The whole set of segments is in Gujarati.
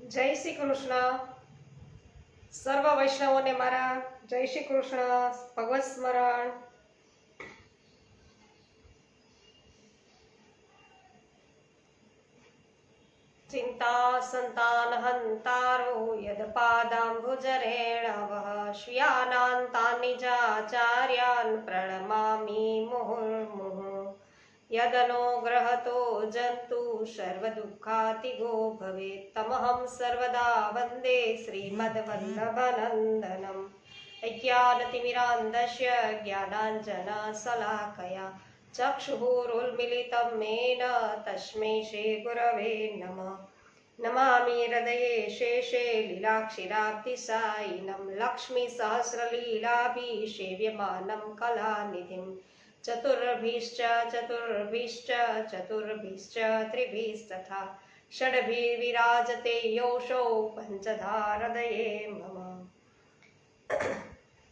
જય શ્રી કૃષ્ણ. સર્વ વૈષ્ણવોને મારા જય શ્રી કૃષ્ણ. ભગવત સ્મરણ. ચિંતા સંતાન હંતારો યદ પાદાંબુજરેણવ શ્રિયાનાંતાનિ જાચાર્યાન પ્રણમામિ મુહુર્મુહુઃ. યદનુગ્રહતો જંતુ સર્વદુઃખાતિગો ભવેत् તમહં સર્વદા વંદે શ્રીમદ્વલ્લભનંદનમ. અજ્ઞાનતિમિરાન્ધસ્ય જ્ઞાનાંજનશલાકયા ચક્ષુરુન્મિલિतं येन તસ્मै શ્રીગુરવે નમઃ. નમામિ હૃદયે શેષે લીલાક્ષીરાબ્ધિસાયિनं લક્ષ્મીસહસ્રલીલાભિષેવ્યમાनं કલાનિધિં. ચતુર્ભિશ્ચ ત્રિભિશ્ચતથા ષડભિર્વિરાજતે યોષો પંચધા હૃદયે મમ.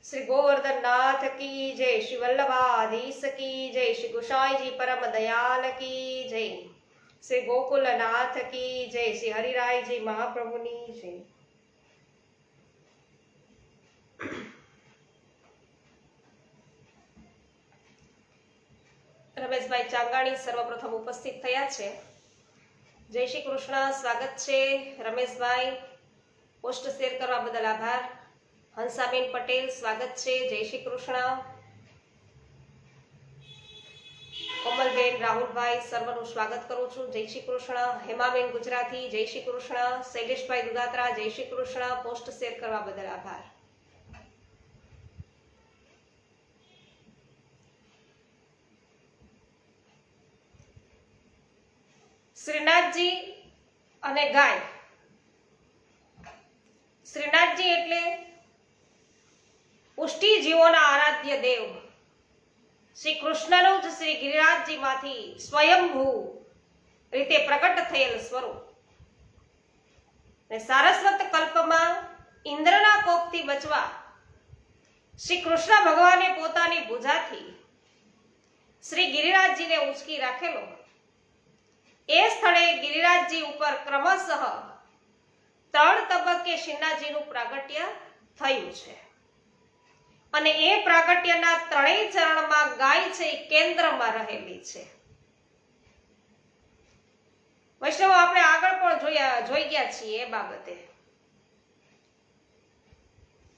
શ્રી ગોવર્ધનનાથ કી જય. શ્રી વલ્લભાધીશ કી જય. શ્રી ગુસાઈજી પરમ દયાલ કી જય. શ્રી ગોકુલનાથ કી જય. શ્રી હરિરાયજી મહાપ્રભુની જય. રમેશભાઈ ચાંગાણી સર્વપ્રથમ ઉપસ્થિત થયા છે. જય શ્રી કૃષ્ણ. સ્વાગત છે રમેશભાઈ. પોસ્ટ શેર કરવા બદલ આભાર. હંસાબેન પટેલ સ્વાગત છે. જય શ્રી કૃષ્ણ. કોમલબેન રાહુલભાઈ સર્વનું સ્વાગત કરું છું. જય શ્રી કૃષ્ણ. હેમાબેન ગુજરાતી જય શ્રી કૃષ્ણ. શૈલેષભાઈ દુગાત્રા જય શ્રી કૃષ્ણ. પોસ્ટ શેર કરવા બદલ આભાર. શ્રીનાથજી અને ગાય. શ્રીનાથજી એટલે પુષ્ટિ જીવોના આરાધ્ય દેવ શ્રી કૃષ્ણનું જ શ્રી ગિરિરાજજી માંથી સ્વયંભૂ રીતે પ્રગટ થયેલ સ્વરૂપ. સારસ્વત કલ્પમાં ઇન્દ્રના કોપથી બચવા શ્રી કૃષ્ણ ભગવાને પોતાની ભુજાથી શ્રી ગિરિરાજજીને ઉંચકી રાખેલો. એ સ્થળે ગિરિરાજજી ઉપર ક્રમશઃ 3 તબક્કે શ્રીનાથજીનું પ્રાગટ્ય થયું છે અને એ પ્રાગટ્યના 3 ચરણમાં ગાય છે એ કેન્દ્રમાં રહેલી છે. વૈષ્ણવ આપણે આગળ પણ જોઈ ગયા છીએ એ બાબતે.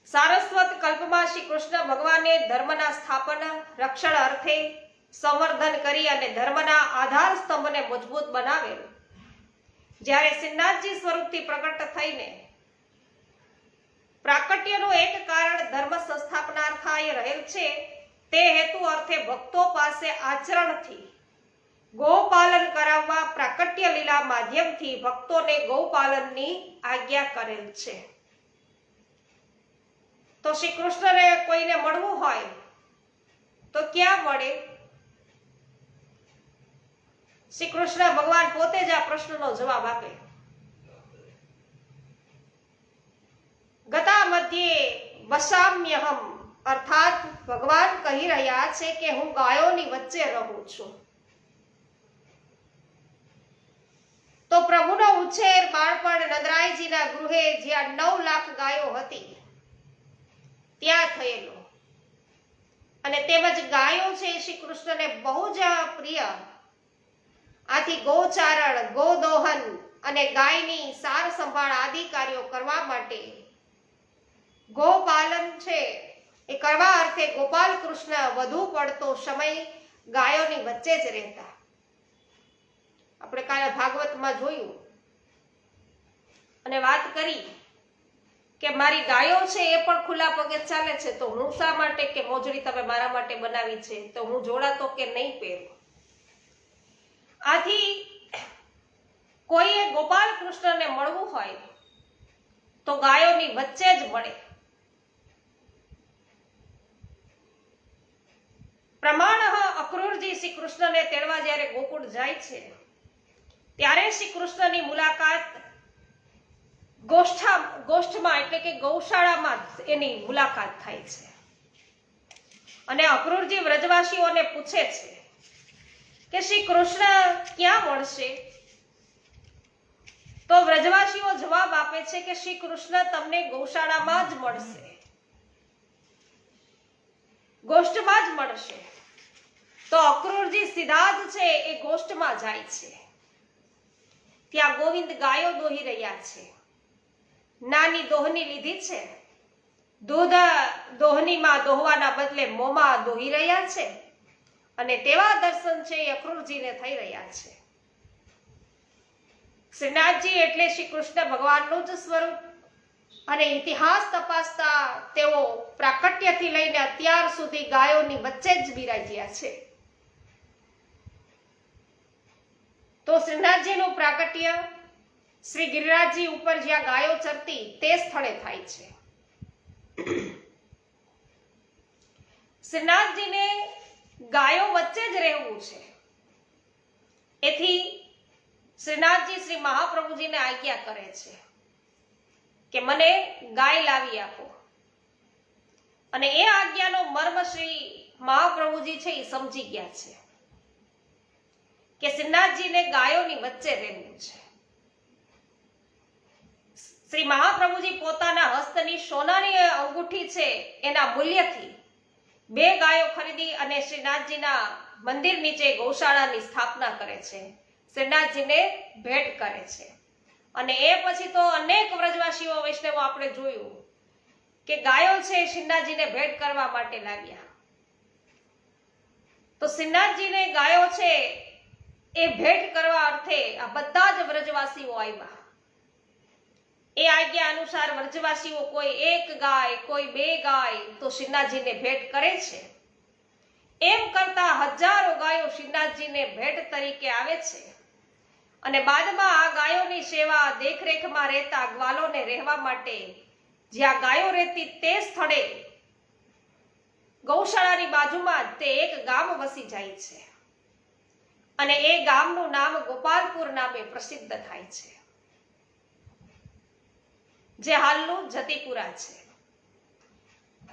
સારસ્વત કલ્પમાં શ્રી કૃષ્ણ ભગવાને ધર્મના સ્થાપન રક્ષણ અર્થે સંવર્ધન કરી અને ધર્મના આધાર સ્તંભને મજબૂત બનાવેલ. જ્યારે શ્રીનાથજી સ્વરૂપથી પ્રગટ થઈને પ્રાકટ્યનું એક કારણ ધર્મ સંસ્થાપનાર્થાય રહેલ છે. તે હેતુ અર્થે ભક્તો પાસે આચરણથી ગૌપાલન કરાવવા પ્રાકટ્ય લીલા માધ્યમથી ભક્તોને ગૌપાલનની આજ્ઞા કરેલ છે. તો શ્રી કૃષ્ણને કોઈને મળવું હોય તો ક્યાં મળે? શ્રી કૃષ્ણ ભગવાન પોતે જ આ પ્રશ્નનો જવાબ આપે. ગતા મધ્યે વસામ્યહમ અર્થાત ભગવાન કહી રહ્યા છે કે હું ગાયોની વચ્ચે રહું છું. તો પ્રભુનો ઉછેર બાળપણ નંદરાયજીના ગૃહે જ્યાં 9 લાખ ગાયો હતી ત્યાં થયેલો અને તેમજ ગાયો છે શ્રી કૃષ્ણને બહુ જ પ્રિય. આથી ગૌચારણ, ગોદોહન અને ગાયની સાર સંભાળ આદિ કાર્યો કરવા માટે ગોપાલન છે એ કરવા અર્થે ગોપાલ કૃષ્ણ વધુ પડતો સમય ગાયોની વચ્ચે જ રહેતા. આપણે કાલે ભાગવતમાં જોયું અને વાત કરી કે મારી ગાયો છે એ પણ ખુલ્લા પગે ચાલે છે તો હું શા માટે કે મોજડી તમે મારા માટે બનાવી છે તો હું જોડા તો કે નહીં પહેરું. આથી કોઈએ ગોપાલ કૃષ્ણને મળવું હોય તો ગાયોની વચ્ચે જ મળે. પ્રમાણ અક્રૂરજી શ્રી કૃષ્ણને તેડવા જ્યારે ગોકુળ જાય છે ત્યારે શ્રી કૃષ્ણની મુલાકાત ગોષ્ઠમાં એટલે કે ગૌશાળામાં એની મુલાકાત થાય છે અને અક્રૂરજી વ્રજવાસીઓને પૂછે છે કે શ્રી કૃષ્ણ ક્યાં મળશે? તો વ્રજવાસીઓ જવાબ આપે છે કે શ્રી કૃષ્ણ તમને ગૌશાળામાં જ મળશે, ગોષ્ઠમાં જ મળશે. તો અક્રૂરજી સીધા જ છે એ ગોષ્ઠમાં જાય છે. ત્યાં ગોવિંદ ગાયો દોહી રહ્યા છે, નાની દોહની લીધી છે, દૂધ દોહનીમાં દોહવાના બદલે મોંમાં દોહી રહ્યા છે, અને તેવા દર્શન છે એ અક્રૂરજીને થઈ રહ્યા છે. શ્રીનાથજી એટલે શ્રી કૃષ્ણ ભગવાનનું જ સ્વરૂપ, અને ઇતિહાસ તપાસતા તેઓ પ્રાકટ્યથી લઈને અત્યાર સુધી ગાયોની વચ્ચે જ બિરાજ્યા છે. તો શ્રીનાથજીનું પ્રાકટ્ય શ્રી ગિરિરાજજી ઉપર જ્યાં ગાયો ચરતી તે સ્થળે થાય છે. શ્રીનાથજીને ગાયો વચ્ચે જ રહેવું છે. એથી શ્રીનાથજી શ્રી મહાપ્રભુજીને આજ્ઞા કરે છે કે મને ગાય લાવી આપો. અને એ આજ્ઞાનો મર્મ શ્રી મહાપ્રભુજી છે એ સમજી ગયા છે કે શ્રીનાથજીને ગાયોની વચ્ચે રહેવું છે. શ્રી મહાપ્રભુજી પોતાના હસ્તની સોનાની અંગૂઠી છે એના મૂલ્યથી 2 ગાયો ખરીદી અને શ્રીનાથજીના મંદિર નીચે ગૌશાળાની સ્થાપના કરે છે, શ્રીનાથજીને ભેટ કરે છે. અને એ પછી તો અનેક વ્રજવાસીઓ વૈષ્ણવો આપણે જોયું કે ગાયો છે શ્રીનાથજીને ભેટ કરવા માટે લાવ્યા. તો શ્રીનાથજીને ગાયો છે એ ભેટ કરવા અર્થે આ બધા જ વ્રજવાસીઓ આવ્યા. એ આજ્ઞા અનુસાર વ્રજવાસીઓ કોઈ 1 ગાય, કોઈ 2 ગાય તો શ્રીનાથજીને ભેટ કરે છે. એમ કરતા હજારો ગાયો શ્રીનાથજીને ભેટ તરીકે આવે છે. અને બાદમાં આ ગાયોની સેવા દેખરેખમાં રહેતા ગ્વાલોને રહેવા માટે જ્યાં ગાયો રહેતી તે સ્થળે ગૌશાળાની બાજુમાં તે એક ગામ વસી જાય છે, અને એ ગામનું નામ ગોપાલપુર નામે પ્રસિદ્ધ થાય છે, જે હાલનું જતીપુરા છે.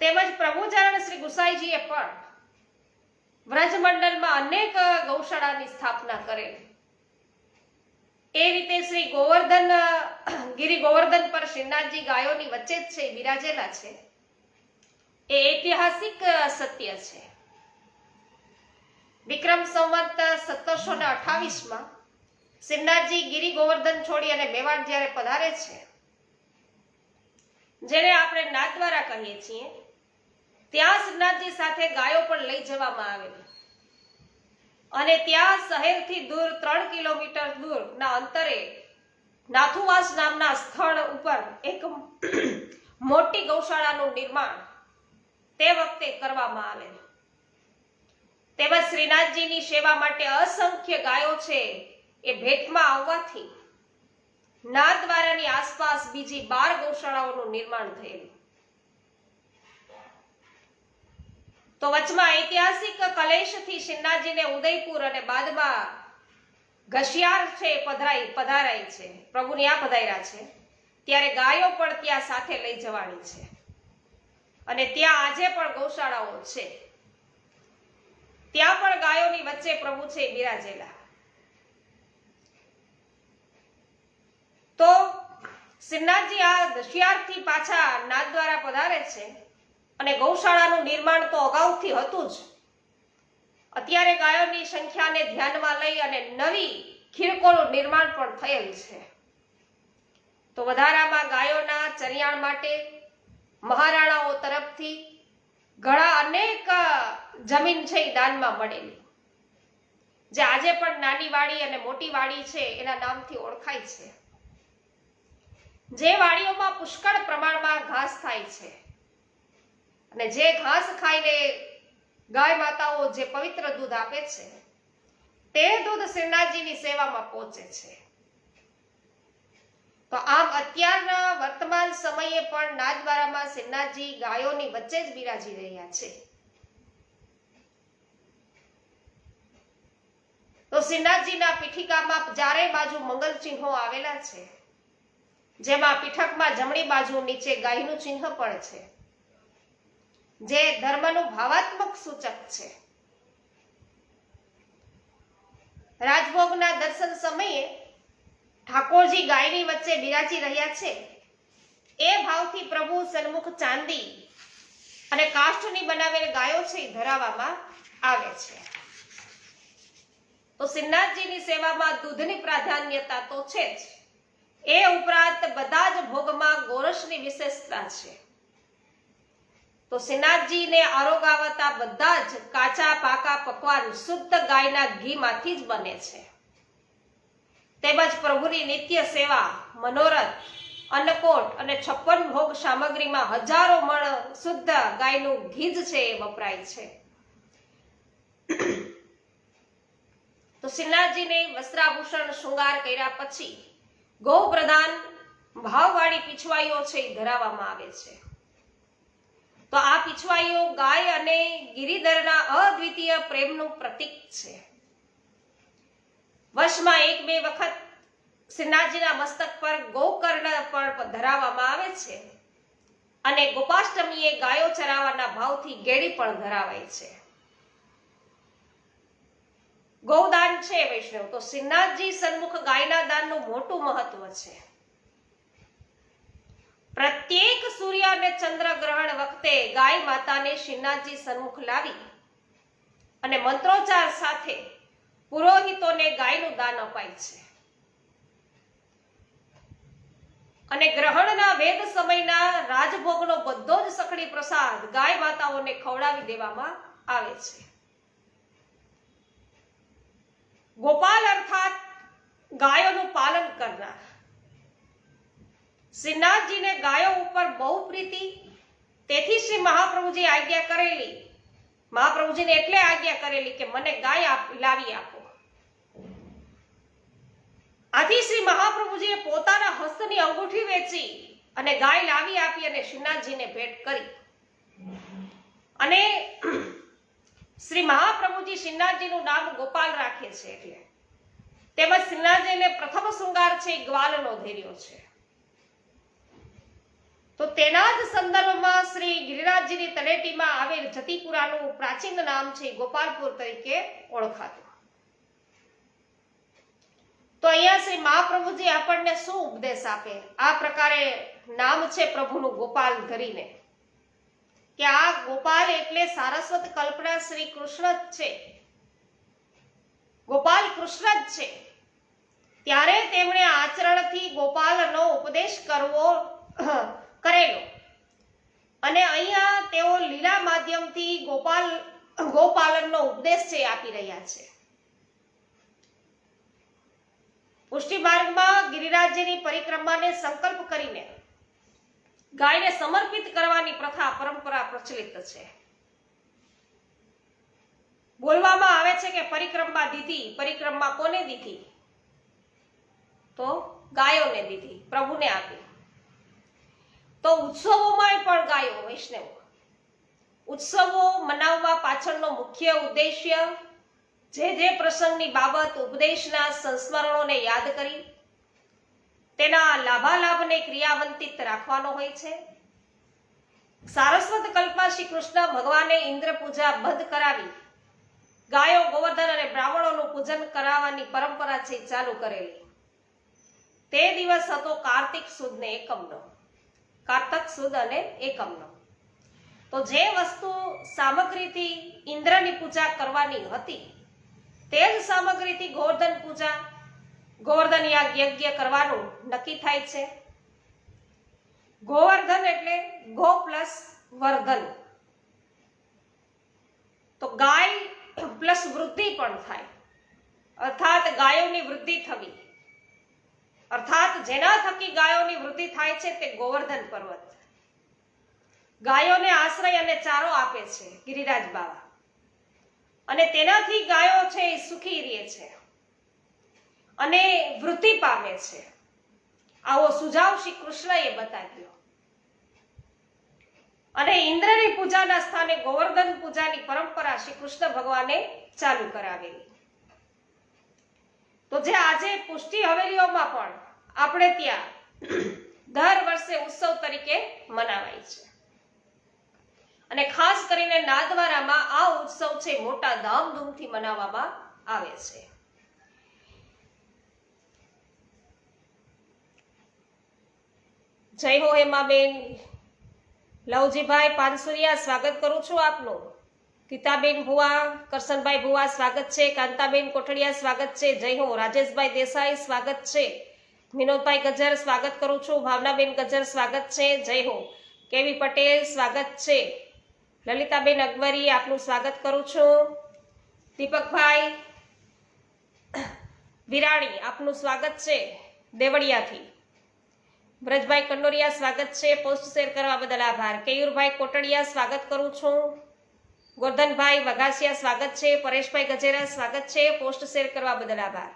તેમજ પ્રભુચરણ શ્રી ગુસાઈજીએ પણ વ્રજમંડળમાં અનેક ગૌશાળાની સ્થાપના કરેલી. એ રીતે શ્રી ગોવર્ધન ગિરી ગોવર્ધન પર શ્રીનાથજી ગાયોની વચ્ચે જ છે બિરાજેલા છે. એ ઐતિહાસિક સત્ય છે. વિક્રમ સંવત 1728 શ્રીનાથજી ગિરી ગોવર્ધન છોડી અને મેવાડ જ્યારે પધારે છે, જેને આપણે નાથદ્વારા કહીએ છીએ, ત્યાં શ્રીનાથજી સાથે ગાયો પણ લઈ જવામાં આવેલી. અને ત્યાં શહેરથી દૂર 3 કિલોમીટર દૂરના અંતરે નાથુવાસ નામના સ્થળ ઉપર એક મોટી ગૌશાળાનું નિર્માણ તે વખતે કરવામાં આવેલું. તેમજ શ્રીનાથજીની સેવા માટે અસંખ્ય ગાયો છે એ ભેટમાં આવવાથી નાથદ્વારાની આસપાસ બીજી 12 ગૌશાળાઓનું નિર્માણ થયેલું. તો વચમાં ઐતિહાસિક કલેશથી શ્રીનાથજીને ઉદયપુર અને બાદમાં ઘસિયાર છે પધારાય છે, પ્રભુ ત્યાં પધાર્યા છે, ત્યારે ગાયો પણ ત્યાં સાથે લઈ જવાની છે. અને ત્યાં આજે પણ ગૌશાળાઓ છે, ત્યાં પણ ગાયોની વચ્ચે પ્રભુ છે બિરાજેલા. તો શ્રીનાથજી આ ઘસિયારથી પાછા નાથદ્વારા પધારે છે, અને ગૌશાળાનું નિર્માણ તો અગાઉથી હતું જ. અત્યારે ગાયોની સંખ્યાને ધ્યાનમાં લઈ અને નવી ખીરકોનું નિર્માણ પણ થયેલ છે. તો વધારામાં ગાયોના ચરિયાણ માટે મહારાણાઓ તરફથી ઘણા અનેક જમીન છે એ દાનમાં મળેલી, જે આજે પણ નાની વાડી અને મોટી વાડી છે એના નામથી ઓળખાય છે. જે વાડીઓમાં પુષ્કળ પ્રમાણમાં ઘાસ થાય છે, અને જે ઘાસ ખાઈને ગાય માતાઓ જે પવિત્ર દૂધ આપે છે, તે દૂધ શ્રીનાથજીની સેવામાં પહોંચે છે. તો આમ અત્યારના વર્તમાન સમયે પણ નાથદ્વારામાં શ્રીનાથજી ગાયોની વચ્ચે જ બિરાજી રહ્યા છે. તો શ્રીનાથજીના પીઠિકામાં ચારે બાજુ મંગલ ચિહ્નો આવેલા છે, જેમાં પીઠકમાં જમણી બાજુ નીચે ગાયનું ચિહ્ન પણ છે, જે ધર્મનું ભાવાત્મક સૂચક છે. રાજભોગના દર્શન સમયે ઠાકોરજી ગાયની વચ્ચે બિરાજી રહ્યા છે એ ભાવથી પ્રભુ સન્મુખ ચાંદી અને કાષ્ઠની બનાવેલ ગાયો છે એ ધરાવવામાં આવે છે. તો શ્રીનાથજીની સેવામાં દૂધની પ્રાધાન્યતા તો છે જ, એ ઉપરાંત બધા જ ભોગમાં ગોરસની વિશેષતા છે. તો શ્રીનાથજીને આરોગાવતા બધા જ કાચા પાકા પકવાન શુદ્ધ ગાયના ઘીમાંથી જ બને છે. તેમજ પ્રભુની નિત્ય સેવા, મનોરથ, અન્નકોટ અને 56 ભોગ સામગ્રીમાં હજારો મણ શુદ્ધ ગાયનું ઘી જ છે એ વપરાય છે. તો શ્રીનાથજીને વસ્ત્રાભૂષણ શૃંગાર કર્યા પછી ગૌ પ્રધાન ભાવવાળી પીછવાઈઓ છે એ ધરાવવામાં આવે છે. તો આ પીછવાઈઓ ગાય અને ગિરિધરના અદ્વિતીય પ્રેમનું પ્રતીક છે. વર્ષમાં 1-2 વખત શ્રીનાથજીના મસ્તક પર ગૌકર્ણ પણ ધરાવવામાં આવે છે અને ગોપાષ્ટમીએ ગાયો ચરાવવાના ભાવથી ગેડી પણ ધરાવાય છે. ગૌદાન છે વૈષ્ણવ, તો શ્રીનાથજી સન્મુખ ગાયના દાનનું મોટું મહત્વ છે. પ્રત્યેક સૂર્ય અને ચંદ્ર ગ્રહણ વખતે ગાય માતાને શ્રીનાથજી સન્મુખ લાવી અને મંત્રોચ્ચાર સાથે પુરોહિતોને ગાયનું દાન અપાય છે. અને ગ્રહણના વેદ સમયના રાજભોગનો બધો જ સખડી પ્રસાદ ગાય માતાઓને ખવડાવી દેવામાં આવે છે. ગોપાલ અર્થાત ગાયોનું પાલન કરનાર. શ્રીનાથજીને ગાયો ઉપર બહુ પ્રીતિ, તેથી શ્રી મહાપ્રભુજી આજ્ઞા કરેલી, મહાપ્રભુજીને એટલે આજ્ઞા કરેલી કે મને ગાય લાવી આપો. આથી શ્રી મહાપ્રભુજીએ પોતાના હસ્તની અંગૂઠી વેચી અને ગાય લાવી આપી અને શ્રીનાથજીને ભેટ કરી. અને શ્રી મહાપ્રભુજી શ્રીનાથજીનું નામ ગોપાલ રાખે છે એટલે તેમજ શ્રીનાથજીને પ્રથમ શૃંગાર છે ગ્વાલનો ધર્યો છે. તો તેના જ સંદર્ભમાં શ્રી ગિરિરાજજીની તળેટીમાં આવેલ જતીપુરાનું પ્રાચીન નામ છે ગોપાલપુર તરીકે ઓળખાતું. તો અહીંયા શ્રી મહાપ્રભુજી આપણને શું ઉપદેશ આપે? આ પ્રકારે નામ છે પ્રભુનું ગોપાલ ધરીને કે આ ગોપાલ એટલે સારસ્વત કલ્પના શ્રી કૃષ્ણ જ છે, ગોપાલ કૃષ્ણ જ છે. ત્યારે તેમણે આચરણથી ગોપાલનો ઉપદેશ કરેલો અને અહીંયા તેઓ લીલા માધ્યમથી ગોપાલનનો ઉપદેશ છે આપી રહ્યા છે. પુષ્ટિ માર્ગમાં ગિરિરાજજીની પરિક્રમાને સંકલ્પ કરીને ગાયને સમર્પિત કરવાની પ્રથા પરંપરા પ્રચલિત છે. બોલવામાં આવે છે કે પરિક્રમા દીધી. પરિક્રમા કોને દીધી? તો ગાયોને દીધી, પ્રભુને આપી. તો ઉત્સવોમાં પણ ગાયો વૈષ્ણવ. ઉત્સવો મનાવવા પાછળનો મુખ્ય ઉદ્દેશ્ય જે પ્રસંગની બાબત ઉપદેશના સંસ્મરણોને યાદ કરી તેના લાભાલાભને ક્રિયાવંતિત રાખવાનો હોય છે. સારસ્વત કલ્પના શ્રી કૃષ્ણ ભગવાને ઇન્દ્ર પૂજા બંધ કરાવી ગાયો, ગોવર્ધન અને બ્રાહ્મણોનું પૂજન કરાવવાની પરંપરા છે ચાલુ કરેલી. તે દિવસ હતો કાર્તિક સુદ ને એકમનો, કારતક સુદ અને એકમનો. તો જે વસ્તુ સામગ્રીથી ઇન્દ્રની પૂજા કરવાની હતી તે જ સામગ્રીથી ગોવર્ધન યજ્ઞ કરવાનું નક્કી થાય છે. ગોવર્ધન એટલે ગો પ્લસ વર્ધન, તો ગાય પ્લસ વૃદ્ધિ પણ થાય, અર્થાત ગાયોની વૃદ્ધિ થવી, અર્થાત જેના થકી ગાયોની વૃદ્ધિ થાય છે તે ગોવર્ધન પર્વત. ગાયોને આશ્રય અને ચારો આપે છે ગિરિરાજ બાવા અને તેનાથી ગાયો છે એ સુખી રહે છે અને વૃદ્ધિ પામે છે. આવો સુઝાવ શ્રી કૃષ્ણએ બતાવ્યો અને ઇન્દ્રની પૂજાના સ્થાને ગોવર્ધન પૂજાની પરંપરા શ્રી કૃષ્ણ ભગવાને ચાલુ કરાવેલી. તો જે આજે પુષ્ટિ હવેલીઓમાં પણ આપણે ત્યાં દર વર્ષે ઉત્સવ તરીકે મનાવાય છે અને ખાસ કરીને નાદવારામાં આ ઉત્સવ છે મોટા ધામધૂમથી મનાવવામાં આવે છે. જય હો હેમાબેન. લવજીભાઈ પાનસુરિયા સ્વાગત કરું છું આપનું. ગીતાબેન ભુવા, કરશનભાઈ ભુવા સ્વાગત છે. કાંતાબેન કોઠડિયા સ્વાગત છે. જય હો. રાજેશભાઈ દેસાઈ સ્વાગત છે. વિનોદભાઈ ગજ્જર સ્વાગત કરું છું. ભાવનાબેન ગજ્જર સ્વાગત છે. જય હો. કેવી પટેલ સ્વાગત છે. લલિતાબેન અકબરી આપનું સ્વાગત કરું છું. દીપકભાઈ વિરાણી આપનું સ્વાગત છે દેવળિયાથી. બ્રજભાઈ કંડોરિયા સ્વાગત છે. પોસ્ટ શેર કરવા બદલ આભાર. કેયુરભાઈ કોટડિયા સ્વાગત કરું છું. ગોરધનભાઈ વઘાસિયા સ્વાગત છે. પરેશભાઈ ગજેરા સ્વાગત છે. પોસ્ટ શેર કરવા બદલ આભાર.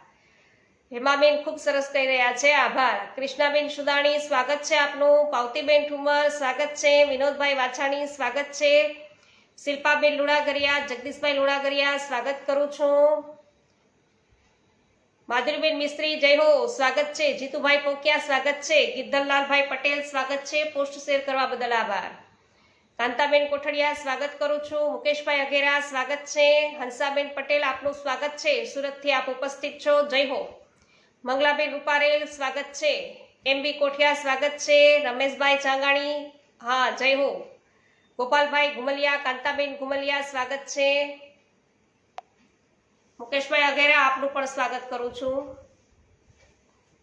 હેમાબેન ખૂબ સરસ કહી રહ્યા છે, આભાર. કૃષ્ણાબેન સુદાણી સ્વાગત છે આપનું. પાવતીબેન ઠુમર સ્વાગત છે. વિનોદભાઈ વાછાણી સ્વાગત છે. શિલ્પાબેન લુણાગરિયા, જગદીશભાઈ લુણાગરિયા સ્વાગત કરું છું. માધુરીબેન મિસ્ત્રી જય હો સ્વાગત છે. જીતુભાઈ પોકિયા સ્વાગત છે. ગિદ્દરલાલભાઈ પટેલ સ્વાગત છે. પોસ્ટ શેર કરવા બદલ આભાર. કાંતાબેન કોઠડિયા સ્વાગત કરું છું. મુકેશભાઈ અઘેરા સ્વાગત છે. હંસાબેન પટેલ આપનું સ્વાગત છે. સુરતથી આપ ઉપસ્થિત છો. જય હો. મંગલાબેન રૂપારેલ સ્વાગત છે. એમબી કોઠિયા સ્વાગત છે. રમેશભાઈ ચાંગાણી હા જય હો. ગોપાલભાઈ ઘુમલિયા, કાંતાબેન ઘુમલિયા સ્વાગત છે. મુકેશભાઈ અઘેરા આપનું પણ સ્વાગત કરું છું.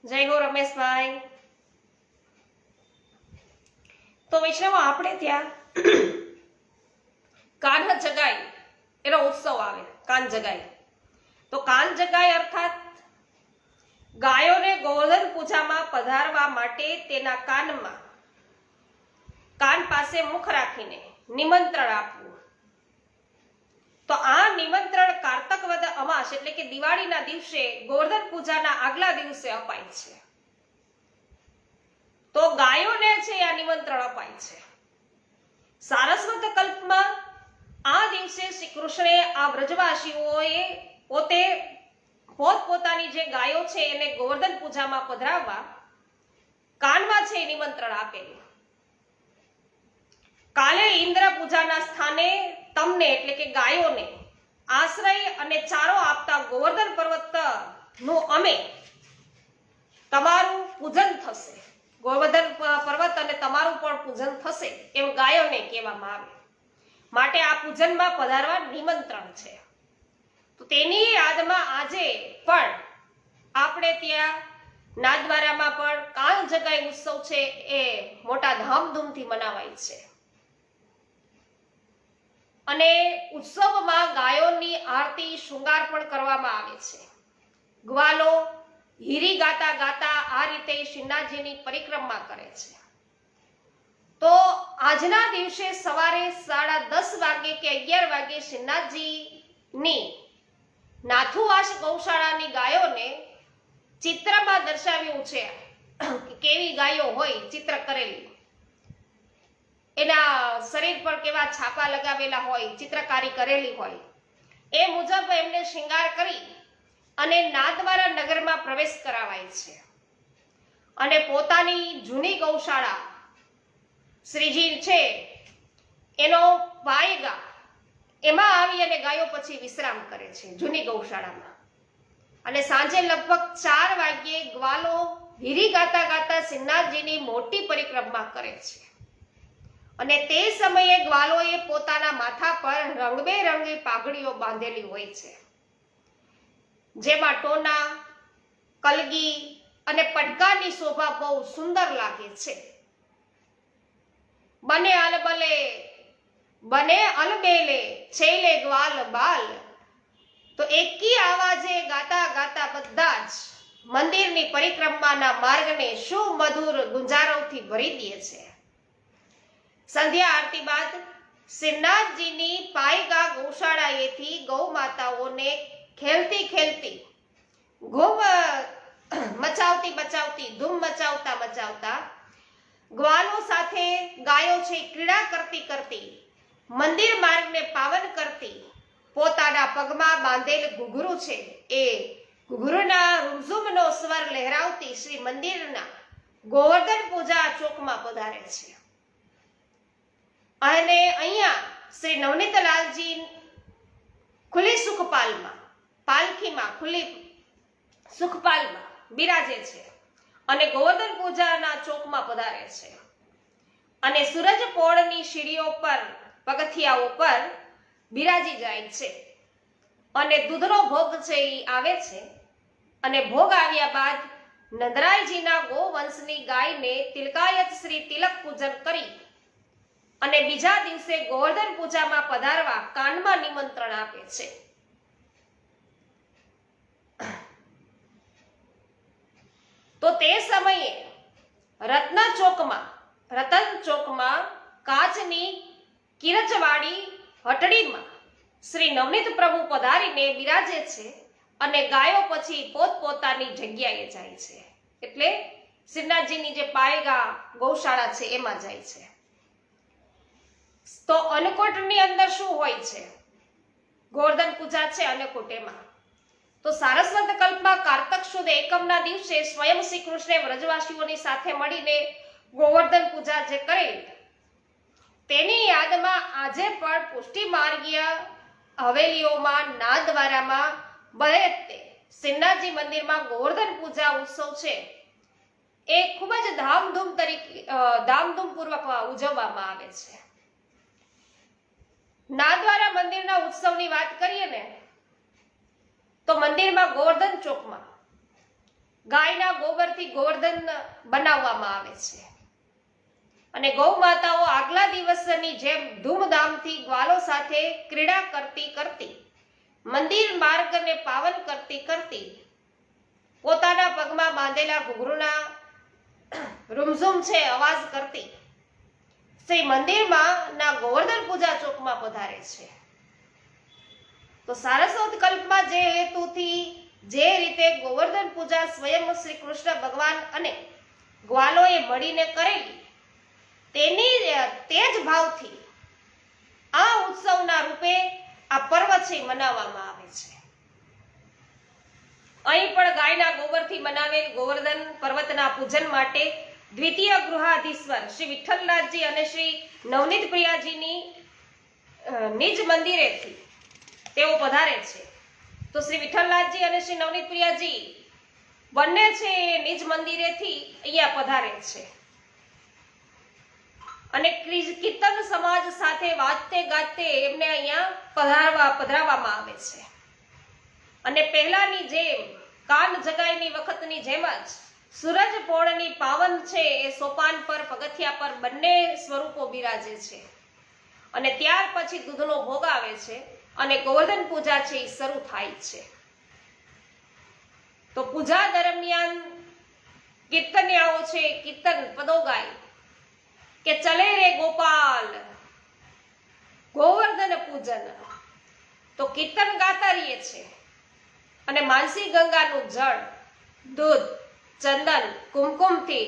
જય હો રમેશભાઈ. તો વૈષ્ણવ આપણે ત્યાં કાન જગાઈ એનો ઉત્સવ આવે. કાન જગાઈ તો કાન જગાઈ અર્થાત ગાયોને ગોવર્ધન પૂજામાં પધારવા માટે તેના કાન પાસે મુખ રાખીને નિમંત્રણ આપવું. તો આ નિમંત્રણ કારતક વદ અમાસ એટલે કે દિવાળીના દિવસે ગોવર્ધન પૂજાના આગલા દિવસે અપાય છે. તો ગાયોને છે આ નિમંત્રણ અપાય છે. સારસ્વત કલ્પમાં આ દિવસે શ્રી કૃષ્ણે આ વ્રજવાસીઓએ પોતે પોતપોતાની જે ગાયો છે એને ગોવર્ધન પૂજામાં પધરાવવા કાનમાં છે નિમંત્રણ આપેલું. કાલે ઇન્દ્ર પૂજાના સ્થાને તમને એટલે કે ગાયોને આશ્રય અને ચારો આપતા ગોવર્ધન પર્વત નું અમે તમારું પૂજન થશે. ગોવર્ધન પર્વત અને તમારું પણ પૂજન થશે એમ ગાયોને કહેવામાં આવે. માટે આ પૂજનમાં પધારવા નિમંત્રણ છે. તો તેની યાદમાં આજે પણ આપણે ત્યાં નાથદ્વારામાં પણ કાન જગાઈ ઉત્સવ છે એ મોટા ધામધૂમથી મનાવાય છે. અને ઉત્સવમાં ગાયોની આરતી શૃંગાર પણ કરવામાં આવે છે. ગ્વાલો હીરી ગાતા ગાતા આ રીતે શ્રીનાથજીની પરિક્રમા કરે છે. તો આજના દિવસે સવારે 10:30 વાગે કે 11 વાગે શ્રીનાથજીની નાથુવાસ ગૌશાળાની ગાયોને ચિત્રમાં દર્શાવ્યું છે કે કેવી ગાયો હોય ચિત્ર કરેલી. એના શરીર પર કેવા છાપા લગાવેલા હોય, ચિત્રકારી કરેલી હોય. એ મુજબ એમને શૃંગાર કરી અને નાથદ્વારા નગરમાં પ્રવેશ કરાવાય છે. અને પોતાની જૂની ગૌશાળા શ્રીજી છે એનો વાયગા એમાં આવી અને ગાયો પછી વિશ્રામ કરે છે જૂની ગૌશાળામાં. અને સાંજે લગભગ 4 વાગ્યે ગ્વાલો હીરી ગાતા ગાતા શ્રીનાથજીની મોટી પરિક્રમા કરે છે. અને તે સમયે ગ્વાલોએ પોતાના માથા પર રંગબેરંગી પાઘડીઓ બાંધેલી હોય છે, જેમાં ટોના, કલગી અને પડકાની શોભા બહુ સુંદર લાગે છે. બને અલબેલે છેલે ગ્વાલ બાલ. તો એકી આવાજે ગાતા ગાતા બધા જ મંદિરની પરિક્રમાના માર્ગને શું મધુર ગુંજારવથી ભરી દે છે. સંધ્યા આરતી બાદ શ્રીનાથજીની પાયગા ગૌશાળાએથી ગૌ માતાઓને ખેલતી ખેલતી ધૂમ મચાવતા ગ્વાલો સાથે ગાયો છે ક્રીડા કરતી કરતી મંદિર માર્ગને પાવન કરતી પોતાના પગમાં બાંધેલ ઘૂઘરું છે એ ઘૂઘરુના રૂમઝૂમનો સ્વર લહેરાવતી શ્રી મંદિરના ગોવર્ધન પૂજા ચોકમાં પધારે છે. અને અહીંયા શ્રી નવનીતલાલજી ખુલ્લી સુખપાલમાં પાલખીમાં ખુલ્લી સુખપાલમાં બિરાજે છે. અને ગોવર્ધન પૂજાના ચોકમાં પધારે છે અને સૂરજ પોળની સીડીઓ પર પગથિયાઓ પર બિરાજી જાય છે અને દૂધનો ભોગ છે એ આવે છે અને ભોગ આવ્યા બાદ નંદરાયજીના ગોવંશની ગાયને તિલકાયત શ્રી તિલક પૂજન કરી અને બીજા દિવસે ગોવર્ધન પૂજામાં પધારવા કાનમાં નિમંત્રણ આપે છે. તો તે સમયે રતન ચોકમાં કાચની કિરચવાડી હટડીમાં શ્રી નવનીત પ્રભુ પધારીને બિરાજે છે અને ગાયો પછી પોતપોતાની જગ્યાએ જાય છે. એટલે શ્રીનાથજીની જે પાયગા ગૌશાળા છે એમાં જાય છે. તો અન્નકૂટની અંદર શું હોય છે? ગોવર્ધન પૂજા છે અન્નકૂટ એમાં. તો સારસ્વત કલ્પમાં કારતક સુદ એકમના દિવસે સ્વયં શ્રી કૃષ્ણે વ્રજવાસીઓની સાથે મળીને ગોવર્ધન પૂજા જે કરેલી તેની યાદમાં આજે પણ પુષ્ટિ માર્ગીય હવેલીઓમાં નાથદ્વારામાં બધે શ્રીનાથજી મંદિરમાં ગોવર્ધન પૂજા ઉત્સવ છે એ ખૂબ જ ધામધૂમપૂર્વક ઉજવવામાં આવે છે. નાથદ્વારા મંદિરના ઉત્સવની વાત કરીએ ને તો મંદિરમાં ગોવર્ધન ચોકમાં ગાયના ગોબરથી ગોવર્ધન બનાવવામાં આવે છે અને ગૌ માતાઓ આગલા દિવસની જેમ ધૂમધામથી ગ્વાલો સાથે ક્રીડા કરતી મંદિર માર્ગને પાવન કરતી પોતાના પગમાં બાંધેલા ઘૂઘરૂના રૂમઝૂમ છે અવાજ કરતી શ્રી મંદિરમાં ના ગોવર્ધન પૂજા ચોકમાં પધારે છે. તો સારસ્વત કલ્પમાં જે હેતુથી જે રીતે ગોવર્ધન પૂજા સ્વયં શ્રી કૃષ્ણ ભગવાન અને ગ્વાલોએ મળીને કરેલી તે જ ભાવથી આ ઉત્સવના રૂપે આ પર્વ છે મનાવવામાં આવે છે. અહીં પણ ગાયના ગોબરથી બનાવેલ ગોવર્ધન પર્વતના પૂજન માટે દ્વિતીય ગૃહાધીશ્વર શ્રી વિઠ્ઠલનાથજી અને શ્રી નવનીત પ્રિયાજીની નિજ મંદિરેથી તેઓ પધારે છે. તો શ્રી વિઠ્ઠલનાથજી અને શ્રી નવનીત પ્રિયાજી બંને છે નિજ મંદિરેથી અહીંયા પધારે છે અને કીર્તન સમાજ સાથે વાજતે ગાજતે એમને અહીંયા પધરાવવામાં આવે છે અને પહેલાની જેમ કાન જગાઈની વખતની જેમ જ સૂરજ પોળની પાવન છે એ સોપાન પર પગથિયા પર બંને સ્વરૂપો બિરાજે છે અને ત્યાર પછી દૂધનો ભોગ આવે છે અને ગોવર્ધન પૂજા છે એ શરૂ થાય છે. તો પૂજા દરમિયાન કીર્તનિયાઓ છે કીર્તન પદો ગાય કે ચલે રે ગોપાલ ગોવર્ધન પૂજન. તો કીર્તન ગાતા રહીએ છે અને માનસી ગંગાનું જળ દૂધ ચંદન કુમકુમથી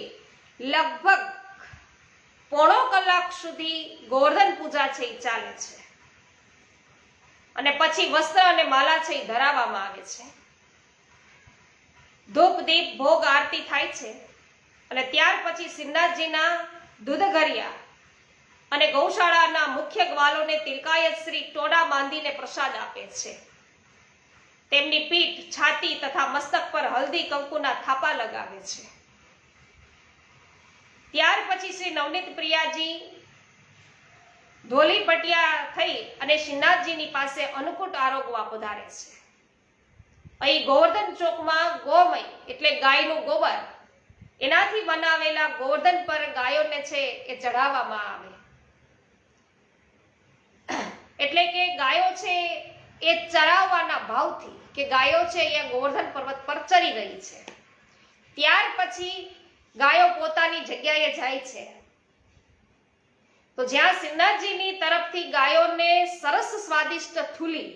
લગભગ પોણો કલાક સુધી ગોવર્ધન પૂજા છે એ ચાલે છે અને પછી વસ્ત્ર અને માલા છે એ ધરાવવામાં આવે છે. ધૂપ દીપ ભોગ આરતી થાય છે અને ત્યાર પછી શ્રીનાથજીના દૂધઘરિયા અને ગૌશાળાના મુખ્ય ગ્વાલોને તિલકાયત શ્રી ટોડા બાંધીને પ્રસાદ આપે છે. તેમની પીઠ છાતી તથા મસ્તક પર હલ્દી કંકુના થાપા લગાવે છે. ત્યાર પછી શ્રી નવનીત પ્રિયાજી ધોલી પટિયા થઈ અને શ્રીનાથજીની પાસે અન્નકૂટ આરોગવા પધારે છે. અહીં ગોવર્ધન ચોકમાં ગોમય એટલે ગાયનું ગોબર એનાથી બનાવેલા ગોવર્ધન પર ગાયોને છે એ ચઢાવવામાં આવે એટલે કે ગાયો છે એ ચરાવવાના ભાવથી કે ગાયો છે અહીંયા ગોવર્ધન પર્વત પર ચરી રહી છે. ત્યાર પછી ગાયો પોતાની જગ્યાએ જાય છે. તો જ્યાં શ્રીનાથજીની તરફથી ગાયોને સરસ સ્વાદિષ્ટ થૂલી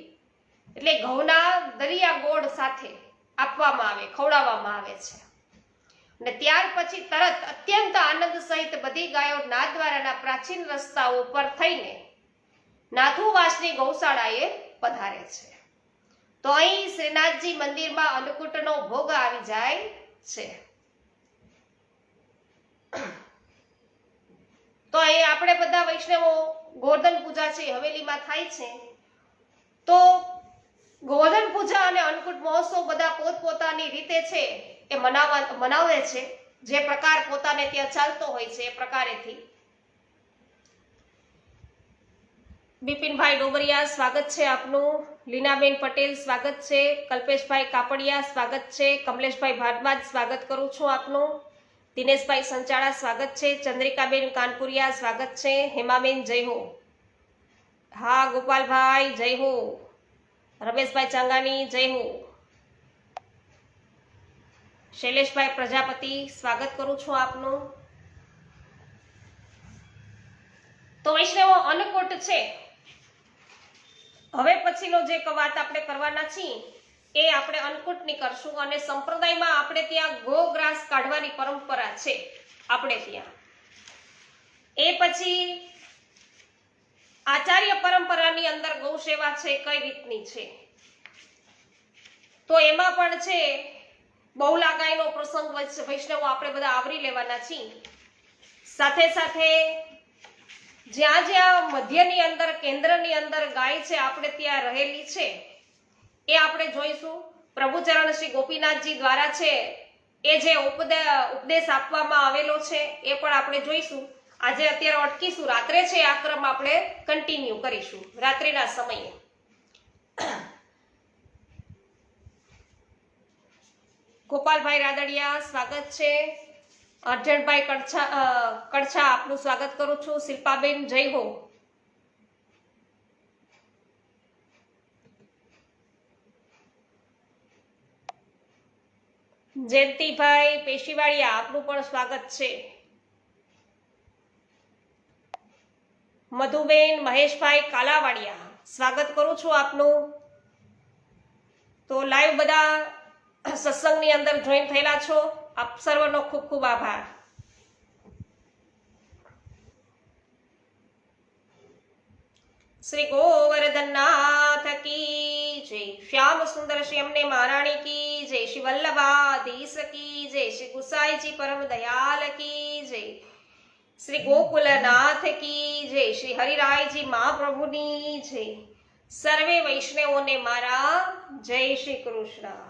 એટલે ઘઉંના દરિયા ગોળ સાથે આપવામાં આવે ખવડાવવામાં આવે છે અને ત્યાર પછી તરત અત્યંત આનંદ સહિત બધી ગાયો નાથદ્વારાના પ્રાચીન રસ્તાઓ પર થઈને નાથુવાસની ગૌશાળાએ પધારે છે. તો અહીં શ્રીનાથજી મંદિરમાં અન્નકૂટનો ભોગ આવી જાય છે. તો અહીં આપણે બધા વૈષ્ણવો ગોવર્ધન પૂજા છે હવેલીમાં થાય છે. તો ગોવર્ધન પૂજા અને અન્નકૂટ મહોત્સવ બધા પોતપોતાની રીતે છે એ મનાવે છે. જે પ્રકાર પોતાને ત્યાં ચાલતો હોય છે એ પ્રકારેથી. બિપિનભાઈ ડોબરિયા સ્વાગત છે આપનું. લીનાબેન પટેલ સ્વાગત છે. કલ્પેશભાઈ કાપડિયા સ્વાગત છે. કમલેશભાઈ ભારદ્વાજ સ્વાગત કરું છું આપનું. દિનેશભાઈ સંચાળા સ્વાગત છે. ચંદ્રિકાબેન કાનપુરિયા સ્વાગત છે. હેમાબેન જય હો. હા ગોપાલભાઈ જય હો. રમેશભાઈ ચાંગાની જય હો. શૈલેષભાઈ પ્રજાપતિ સ્વાગત કરું છું આપનું. તો વૈષ્ણવો અન્નકૂટ છે. હવે પછીનો જે વાત આપણે કરવાના છીએ એ આપણે અન્નકૂટની કરશું. અને સંપ્રદાયમાં આપણે ત્યાં ગોગ્રાસ કાઢવાની પરંપરા છે આપણે ત્યાં. એ પછી આચાર્ય પરંપરાની અંદર ગૌ સેવા છે કઈ રીતની છે તો એમાં પણ છે બહુલા ગાયનો પ્રસંગ વૈષ્ણવો આપણે બધા આવરી લેવાના છીએ. સાથે સાથે જ્યાં જ્યાં મધ્યની અંદર કેન્દ્રની અંદર ગાય છે આપણે ત્યાં રહેલી છે એ આપણે જોઈશું. પ્રભુચરણ શ્રી ગોપીનાથજી દ્વારા છે એ જે ઉપદેશ આપવામાં આવેલો છે એ પણ આપણે જોઈશું. આજે અત્યારે અટકીશું. રાત્રે છે આ ક્રમ આપણે કન્ટિન્યુ કરીશું રાત્રિના સમયે. ગોપાલભાઈ રાદડિયા સ્વાગત છે. અર્જણભાઈ કડછા આપનું સ્વાગત કરું છું. શિલ્પાબેન જય હો. જયંતિભાઈ પેશીવાડિયા આપનું પણ સ્વાગત છે. મધુબેન મહેશભાઈ કાલાવાડિયા સ્વાગત કરું છું આપનું. તો લાઈવ બધા સત્સંગની અંદર જોઈન થયેલા છો. આપ સર્વનો ખૂબ ખૂબ આભાર. શ્રી ગોવર્ધનનાથ કી જય. શ્યામ સુંદર શ્રી અમને મહારાણી કી જય. શ્રી વલ્લભાધીશ કી જય. શ્રી ગુસાઈજી પરમ દયાલ કી જય. શ્રી ગોકુલનાથ કી જય. શ્રી હરિરાયજી મહાપ્રભુની જય. સર્વે વૈષ્ણવોને મારા જય શ્રી કૃષ્ણ.